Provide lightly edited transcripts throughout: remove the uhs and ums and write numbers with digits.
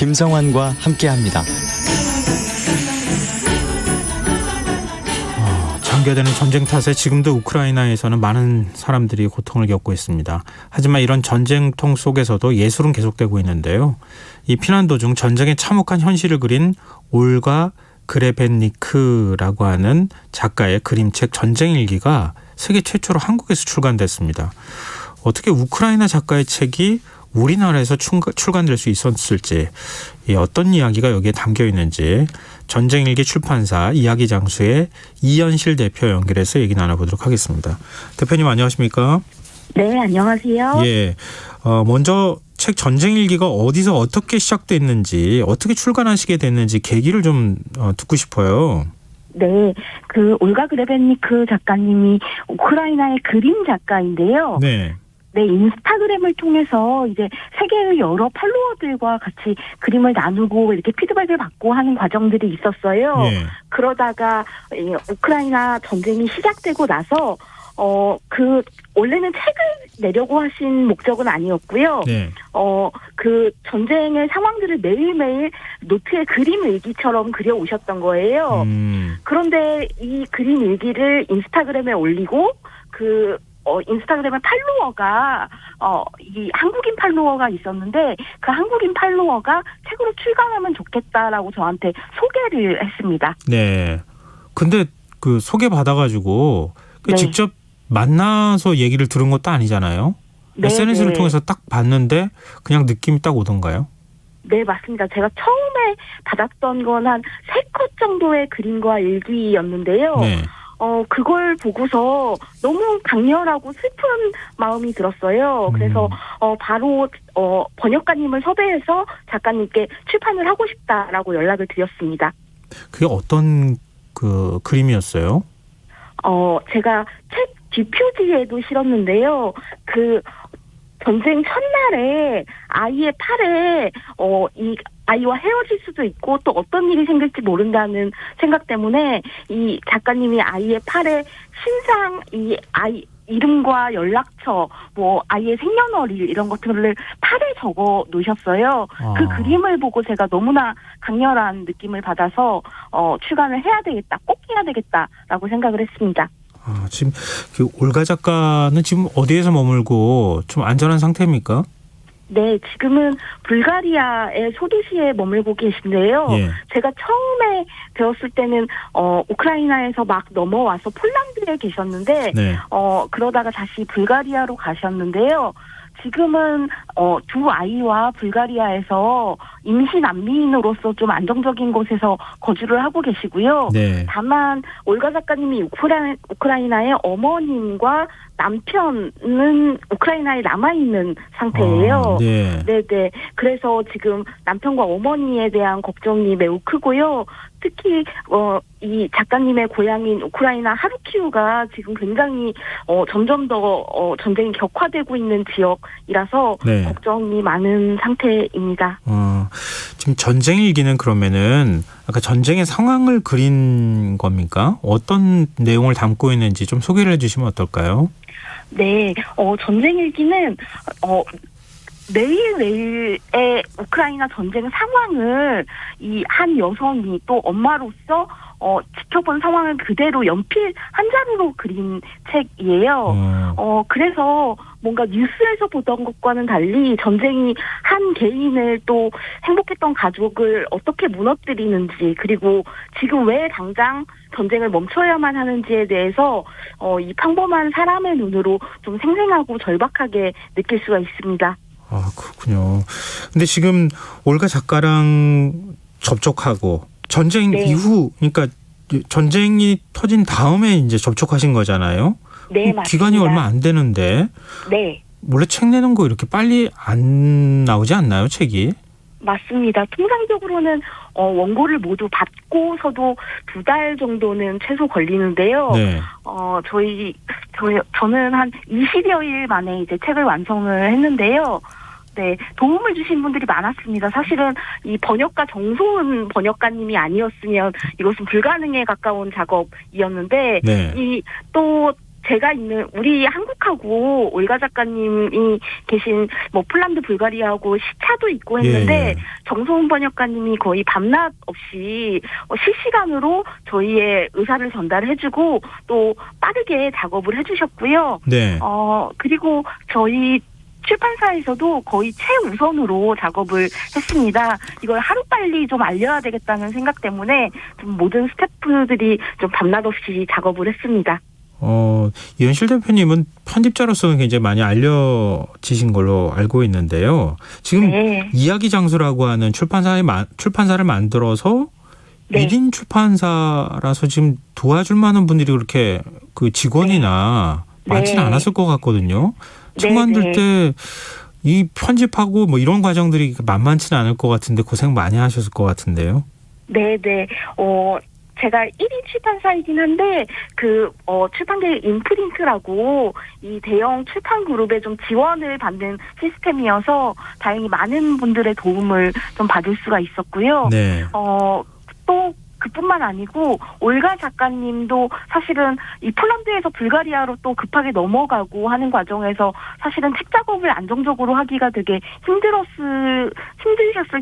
김성환과 함께합니다. 장기화되는 전쟁 탓에 지금도 우크라이나에서는 많은 사람들이 고통을 겪고 있습니다. 하지만 이런 전쟁통 속에서도 예술은 계속되고 있는데요. 이 피난 도중 전쟁의 참혹한 현실을 그린 올가 그레벤니크라고 하는 작가의 그림책 전쟁일기가 세계 최초로 한국에서 출간됐습니다. 어떻게 우크라이나 작가의 책이 우리나라에서 출간될 수 있었을지, 어떤 이야기가 여기에 담겨 있는지 전쟁일기 출판사 이야기장수의 이현실 대표 연결해서 얘기 나눠보도록 하겠습니다. 대표님 안녕하십니까? 네, 안녕하세요. 예, 먼저 책 전쟁일기가 어디서 어떻게 시작됐는지, 어떻게 출간하시게 됐는지 계기를 좀 듣고 싶어요. 네, 올가 그레벤니크 작가님이 우크라이나의 그림 작가인데요. 네. 네, 인스타그램을 통해서 이제 세계의 여러 팔로워들과 같이 그림을 나누고 이렇게 피드백을 받고 하는 과정들이 있었어요. 네. 그러다가 우크라이나 전쟁이 시작되고 나서 원래는 책을 내려고 하신 목적은 아니었고요. 네. 전쟁의 상황들을 매일매일 노트에 그림 일기처럼 그려 오셨던 거예요. 그런데 이 그림 일기를 인스타그램에 올리고 인스타그램에 팔로워가 이 한국인 팔로워가 있었는데 그 한국인 팔로워가 책으로 출간하면 좋겠다라고 저한테 소개를 했습니다. 네. 근데 그 소개 받아가지고 네. 직접 만나서 얘기를 들은 것도 아니잖아요. 네, SNS를 네. 통해서 딱 봤는데 그냥 느낌이 딱 오던가요? 네, 맞습니다. 제가 처음에 받았던 건 한 3컷 정도의 그림과 일기였는데요. 네. 그걸 보고서 너무 강렬하고 슬픈 마음이 들었어요. 그래서 바로 번역가님을 섭외해서 작가님께 출판을 하고 싶다라고 연락을 드렸습니다. 그게 어떤 그림이었어요? 제가 책 뒷표지에도 실었는데요. 전쟁 첫날에 아이의 팔에 이 아이와 헤어질 수도 있고 또 어떤 일이 생길지 모른다는 생각 때문에 이 작가님이 아이의 팔에 신상, 이 아이 이름과 연락처, 아이의 생년월일 이런 것들을 팔에 적어 놓으셨어요. 그 그림을 보고 제가 너무나 강렬한 느낌을 받아서 출간을 해야 되겠다, 꼭 해야 되겠다라고 생각을 했습니다. 지금 올가 작가는 지금 어디에서 머물고 좀 안전한 상태입니까? 네, 지금은 불가리아의 소도시에 머물고 계신데요. 예. 제가 처음에 배웠을 때는 우크라이나에서 막 넘어와서 폴란드에 계셨는데 네. 그러다가 다시 불가리아로 가셨는데요. 지금은 두 아이와 불가리아에서 임시 난민으로서 좀 안정적인 곳에서 거주를 하고 계시고요. 네. 다만 올가 작가님이 우크라이나의 어머님과 남편은 우크라이나에 남아있는 상태예요. 네. 네네. 그래서 지금 남편과 어머니에 대한 걱정이 매우 크고요. 특히 이 작가님의 고향인 우크라이나 하르키우가 지금 굉장히 점점 더 전쟁이 격화되고 있는 지역이라서 네. 걱정이 많은 상태입니다. 지금 전쟁일기는 그러면은 아까 전쟁의 상황을 그린 겁니까? 어떤 내용을 담고 있는지 좀 소개를 해주시면 어떨까요? 네, 전쟁일기는 매일매일의 우크라이나 전쟁 상황을 이 한 여성이 또 엄마로서 지켜본 상황을 그대로 연필 한 자루로 그린 책이에요. 그래서 뭔가 뉴스에서 보던 것과는 달리 전쟁이 한 개인을 또 행복했던 가족을 어떻게 무너뜨리는지, 그리고 지금 왜 당장 전쟁을 멈춰야만 하는지에 대해서 이 평범한 사람의 눈으로 좀 생생하고 절박하게 느낄 수가 있습니다. 그렇군요. 근데 지금 올가 작가랑 접촉하고 전쟁 네. 이후, 그러니까 전쟁이 터진 다음에 이제 접촉하신 거잖아요. 네, 맞습니다. 기간이 얼마 안 되는데. 네. 원래 책 내는 거 이렇게 빨리 안 나오지 않나요, 책이? 맞습니다. 통상적으로는 원고를 모두 받고서도 2달 정도는 최소 걸리는데요. 네. 저는 한 20여일 만에 이제 책을 완성을 했는데요. 네, 도움을 주신 분들이 많았습니다. 사실은 이 번역가 정소은 번역가님이 아니었으면 이것은 불가능에 가까운 작업이었는데, 네. 이 또 제가 있는 우리 한국하고 올가 작가님이 계신 뭐 폴란드, 불가리아하고 시차도 있고 했는데 예. 정소은 번역가님이 거의 밤낮 없이 실시간으로 저희의 의사를 전달해주고 또 빠르게 작업을 해주셨고요. 네. 그리고 저희 출판사에서도 거의 최우선으로 작업을 했습니다. 이걸 하루빨리 좀 알려야 되겠다는 생각 때문에 좀 모든 스태프들이 좀 밤낮 없이 작업을 했습니다. 이현실 대표님은 편집자로서는 굉장히 많이 알려지신 걸로 알고 있는데요. 지금 네. 이야기 장수라고 하는 출판사를 만들어서 네. 1인 출판사라서 지금 도와줄 만한 분들이 그렇게 그 직원이나 많지는 네. 않았을 것 같거든요. 책 네, 만들 네. 때 이 편집하고 뭐 이런 과정들이 만만치는 않을 것 같은데 고생 많이 하셨을 것 같은데요. 네네. 제가 1인 출판사이긴 한데 출판계 인프린트라고 이 대형 출판 그룹에 좀 지원을 받는 시스템이어서 다행히 많은 분들의 도움을 좀 받을 수가 있었고요. 네. 또 그뿐만 아니고 올가 작가님도 사실은 이 폴란드에서 불가리아로 또 급하게 넘어가고 하는 과정에서 사실은 책 작업을 안정적으로 하기가 되게 힘드셨을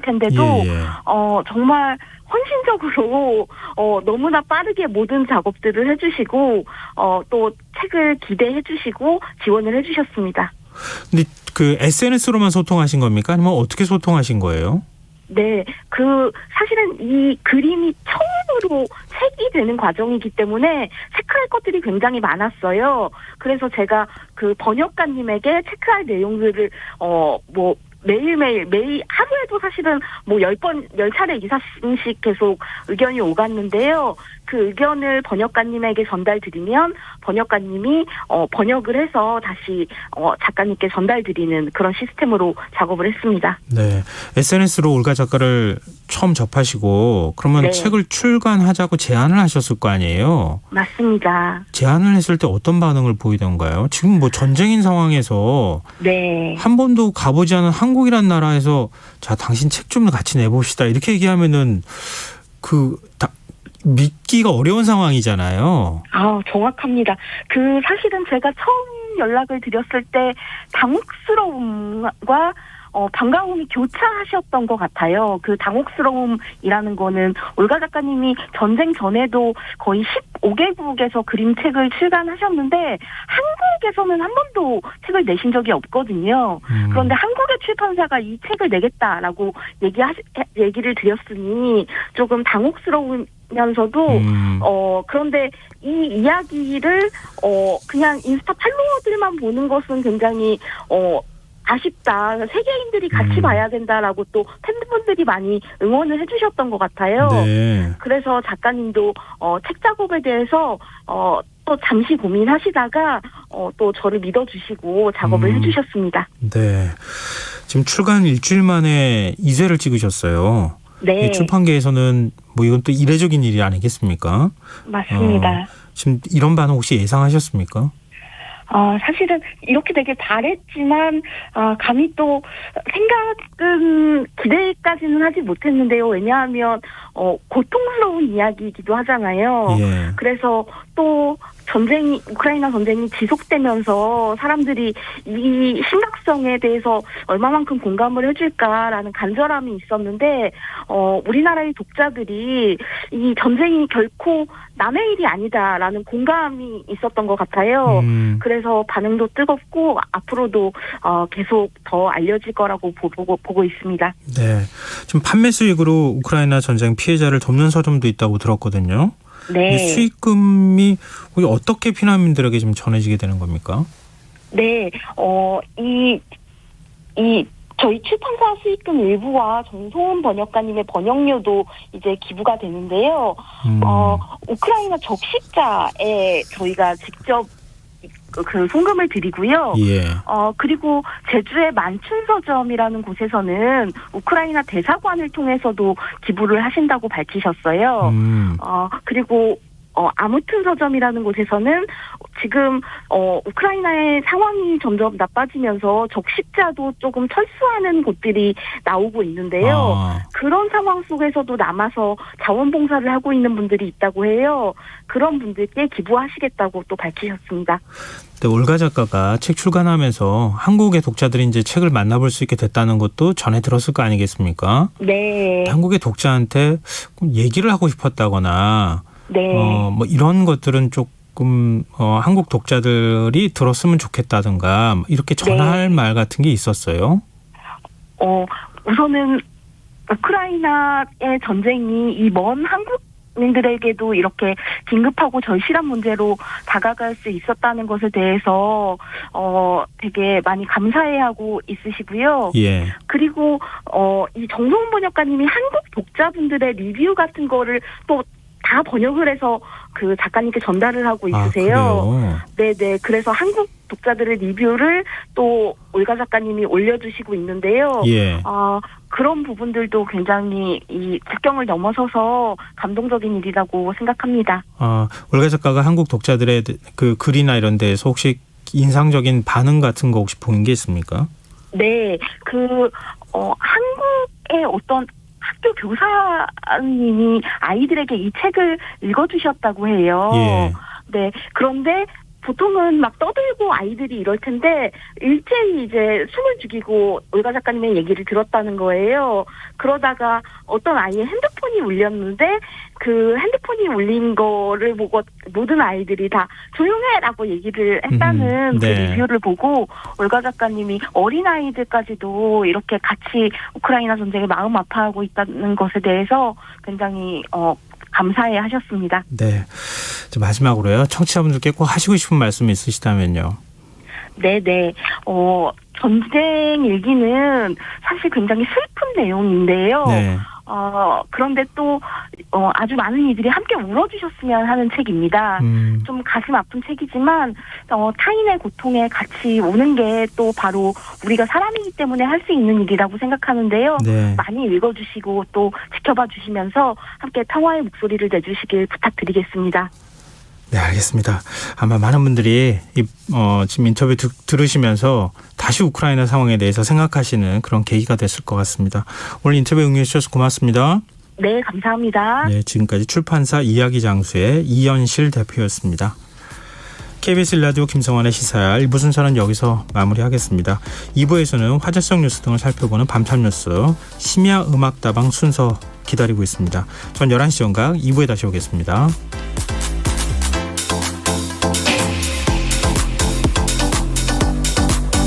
텐데도 예. 정말 헌신적으로 너무나 빠르게 모든 작업들을 해주시고 또 책을 기대해주시고 지원을 해주셨습니다. 근데 그 SNS로만 소통하신 겁니까? 아니면 어떻게 소통하신 거예요? 네, 사실은 이 그림이 처음으로 책이 되는 과정이기 때문에 체크할 것들이 굉장히 많았어요. 그래서 제가 그 번역가님에게 체크할 내용들을, 매일 하루에도 사실은 10차례 이상씩 계속 의견이 오갔는데요. 그 의견을 번역가님에게 전달드리면 번역가님이 번역을 해서 다시 작가님께 전달드리는 그런 시스템으로 작업을 했습니다. 네. SNS로 올가 작가를 처음 접하시고 그러면 네. 책을 출간하자고 제안을 하셨을 거 아니에요? 맞습니다. 제안을 했을 때 어떤 반응을 보이던가요? 지금 뭐 전쟁인 상황에서 네. 한 번도 가보지 않은 한국이란 나라에서 자, 당신 책 좀 같이 내봅시다. 이렇게 얘기하면은 믿기가 어려운 상황이잖아요. 정확합니다. 사실은 제가 처음 연락을 드렸을 때 당혹스러움과 반가움이 교차하셨던 것 같아요. 그 당혹스러움이라는 거는 올가 작가님이 전쟁 전에도 거의 15개국에서 그림책을 출간하셨는데 한국에서는 한 번도 책을 내신 적이 없거든요. 그런데 한국의 출판사가 이 책을 내겠다라고 얘기를 드렸으니 조금 당혹스러우면서도 그런데 이 이야기를 그냥 인스타 팔로워들만 보는 것은 굉장히 아쉽다. 세계인들이 같이 봐야 된다라고 또 팬분들이 많이 응원을 해주셨던 것 같아요. 네. 그래서 작가님도 책 작업에 대해서 또 잠시 고민하시다가 또 저를 믿어주시고 작업을 해주셨습니다. 네. 지금 출간 일주일 만에 2쇄를 찍으셨어요. 네. 이 출판계에서는 뭐 이건 또 이례적인 일이 아니겠습니까? 맞습니다. 지금 이런 반응 혹시 예상하셨습니까? 사실은 이렇게 되게 잘했지만 감히 또 생각은 기대까지는 하지 못했는데요. 왜냐하면 고통스러운 이야기이기도 하잖아요. 예. 그래서 또 우크라이나 전쟁이 지속되면서 사람들이 이 심각성에 대해서 얼마만큼 공감을 해줄까라는 간절함이 있었는데 우리나라의 독자들이 이 전쟁이 결코 남의 일이 아니다라는 공감이 있었던 것 같아요. 그래서 반응도 뜨겁고 앞으로도 계속 더 알려질 거라고 보고 있습니다. 네. 지금 판매 수익으로 우크라이나 전쟁 피해자를 돕는 서점도 있다고 들었거든요. 네. 이 수익금이 어떻게 피난민들에게 좀 전해지게 되는 겁니까? 네. 저희 출판사 수익금 일부와 정소은 번역가님의 번역료도 이제 기부가 되는데요. 우크라이나 적십자에 저희가 직접 그 송금을 드리고요. 예. 그리고 제주의 만춘서점이라는 곳에서는 우크라이나 대사관을 통해서도 기부를 하신다고 밝히셨어요. 그리고 아무튼 서점이라는 곳에서는 지금 우크라이나의 상황이 점점 나빠지면서 적십자도 조금 철수하는 곳들이 나오고 있는데요. 그런 상황 속에서도 남아서 자원봉사를 하고 있는 분들이 있다고 해요. 그런 분들께 기부하시겠다고 또 밝히셨습니다. 네, 올가 작가가 책 출간하면서 한국의 독자들이 이제 책을 만나볼 수 있게 됐다는 것도 전에 들었을 거 아니겠습니까? 네. 한국의 독자한테 얘기를 하고 싶었다거나 네. 뭐 이런 것들은 조금 한국 독자들이 들었으면 좋겠다든가 이렇게 전할 말 같은 게 있었어요? 우선은 우크라이나의 전쟁이 이 먼 한국민들에게도 이렇게 긴급하고 절실한 문제로 다가갈 수 있었다는 것에 대해서 되게 많이 감사해하고 있으시고요. 예. 그리고 이 정성훈 번역가님이 한국 독자분들의 리뷰 같은 거를 또 다 번역을 해서 그 작가님께 전달을 하고 있으세요. 네네. 그래서 한국 독자들의 리뷰를 또 올가 작가님이 올려주시고 있는데요. 예. 그런 부분들도 굉장히 이 국경을 넘어서서 감동적인 일이라고 생각합니다. 올가 작가가 한국 독자들의 그 글이나 이런 데에서 혹시 인상적인 반응 같은 거 혹시 보는 게 있습니까? 네. 한국의 어떤 학교 교사님이 아이들에게 이 책을 읽어주셨다고 해요. 예. 네. 그런데 보통은 막 떠들고 아이들이 이럴 텐데 일제히 이제 숨을 죽이고 올가 작가님의 얘기를 들었다는 거예요. 그러다가 어떤 아이의 핸드폰이 울렸는데 그 핸드폰이 울린 거를 보고 모든 아이들이 다 조용해라고 얘기를 했다는 그 네. 리뷰를 보고 올가 작가님이 어린아이들까지도 이렇게 같이 우크라이나 전쟁에 마음 아파하고 있다는 것에 대해서 굉장히 감사해 하셨습니다. 네. 마지막으로요. 청취자분들께 꼭 하시고 싶은 말씀 있으시다면요. 네네. 전쟁 일기는 사실 굉장히 슬픈 내용인데요. 네. 그런데 또 아주 많은 이들이 함께 울어주셨으면 하는 책입니다. 좀 가슴 아픈 책이지만 타인의 고통에 같이 오는 게 또 바로 우리가 사람이기 때문에 할 수 있는 일이라고 생각하는데요. 네. 많이 읽어주시고 또 지켜봐 주시면서 함께 평화의 목소리를 내주시길 부탁드리겠습니다. 네, 알겠습니다. 아마 많은 분들이 지금 인터뷰 들으시면서 다시 우크라이나 상황에 대해서 생각하시는 그런 계기가 됐을 것 같습니다. 오늘 인터뷰 응해 주셔서 고맙습니다. 네, 감사합니다. 네, 지금까지 출판사 이야기장수의 이현실 대표였습니다. KBS 라디오 김성환의 시사야 1부 순서는 여기서 마무리하겠습니다. 2부에서는 화제성 뉴스 등을 살펴보는 밤참 뉴스 심야 음악다방 순서 기다리고 있습니다. 전 11시 정각 2부에 다시 오겠습니다.